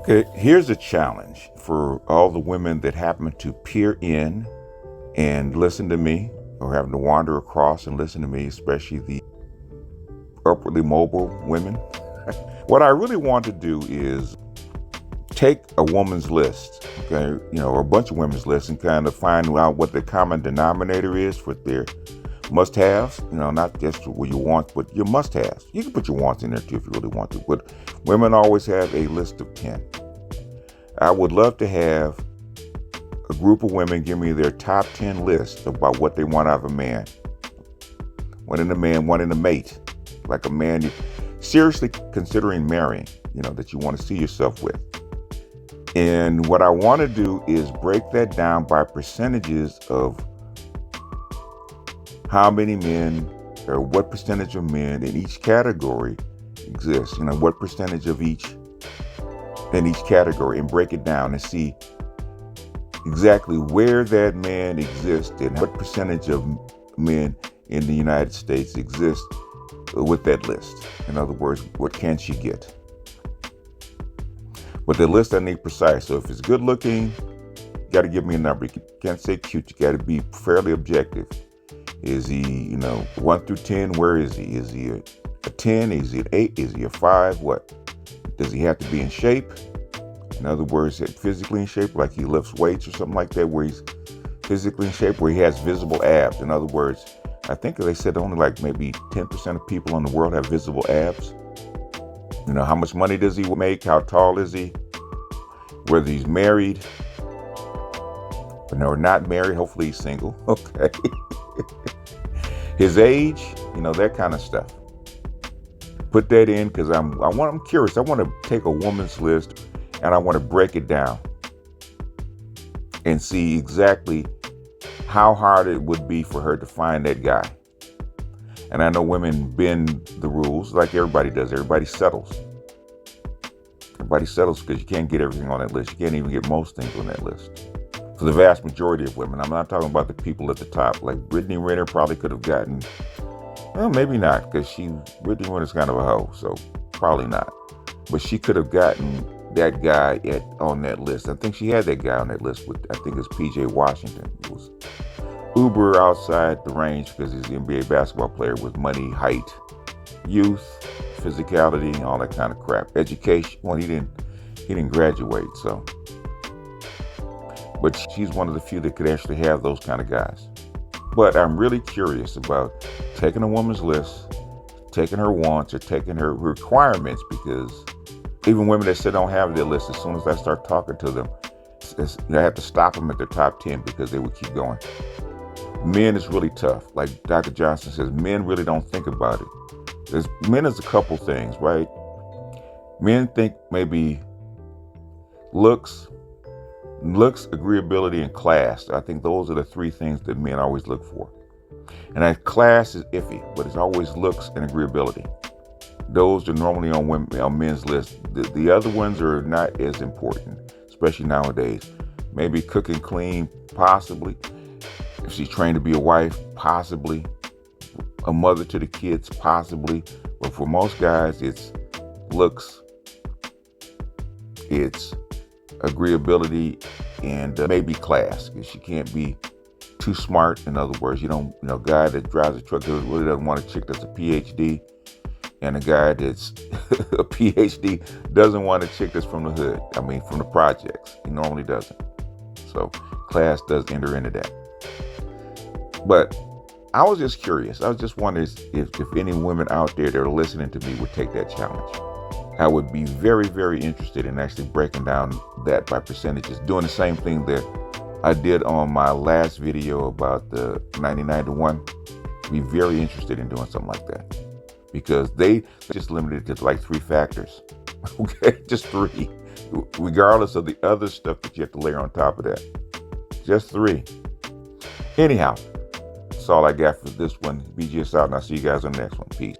Okay, here's a challenge for all the women that happen to peer in and listen to me, or happen to wander across and listen to me, especially the upwardly mobile women. What I really want to do is take a woman's list, okay, or a bunch of women's lists, and kind of find out what the common denominator is for their must-haves, not just what you want, but your must-haves. You can put your wants in there too if you really want to, but women always have a list of 10. I would love to have a group of women give me their top 10 list about what they want out of a man. Wanting a man, wanting a mate, like a man you're seriously considering marrying, that you want to see yourself with. And what I want to do is break that down by percentages of how many men or what percentage of men in each category exists, what percentage of each in each category, and break it down and see exactly where that man exists and what percentage of men in the United States exist with that list. In other words, what can she get? But the list I need precise. So if it's good looking, you got to give me a number. You can't say cute. You got to be fairly objective. Is he, 1 through 10? Where is he? Is he a 10? Is he an 8? Is he a 5? What? Does he have to be in shape? In other words, physically in shape, like he lifts weights or something like that, where he's physically in shape, where he has visible abs. In other words, I think they said only like maybe 10% of people in the world have visible abs. How much money does he make? How tall is he? Whether he's married or not married. Hopefully he's single. Okay. His age, that kind of stuff. Put that in because I'm curious. I want to take a woman's list and I want to break it down and see exactly how hard it would be for her to find that guy. And I know women bend the rules like everybody does. Everybody settles. Everybody settles because you can't get everything on that list. You can't even get most things on that list. For the vast majority of women, I'm not talking about the people at the top. Like Brittany Renner probably could have gotten, well, maybe not, because Brittany Renner's kind of a hoe, so probably not. But she could have gotten that guy on that list. I think she had that guy on that list with, I think it's PJ Washington. It was uber outside the range because he's an NBA basketball player with money, height, youth, physicality, all that kind of crap. Education, well, he didn't graduate, so. But she's one of the few that could actually have those kind of guys. But I'm really curious about taking a woman's list, taking her wants or taking her requirements, because even women that say don't have their list, as soon as I start talking to them, I have to stop them at their top 10 because they would keep going. Men is really tough. Like Dr. Johnson says, men really don't think about it. Men is a couple things, right? Men think maybe looks, agreeability, and class. I think those are the three things that men always look for. And that class is iffy, but it's always looks and agreeability. Those are normally on men's list. The other ones are not as important, especially nowadays. Maybe cook and clean, possibly. If she's trained to be a wife, possibly. A mother to the kids, possibly. But for most guys, it's looks, it's agreeability, and maybe class. Because she can't be too smart. In other words, a guy that drives a truck really doesn't want a chick that's a PhD. And a guy that's a PhD doesn't want a chick that's from the hood. From the projects. He normally doesn't. So class does enter into that. But I was just curious. I was just wondering if any women out there that are listening to me would take that challenge. I would be very, very interested in actually breaking down that by percentages, doing the same thing that I did on my last video about the 99 to 1. Be very interested in doing something like that. Because they just limited it to like 3 factors. Okay, just 3. Regardless of the other stuff that you have to layer on top of that. Just 3. Anyhow, that's all I got for this one. BGS out, and I'll see you guys on the next one. Peace.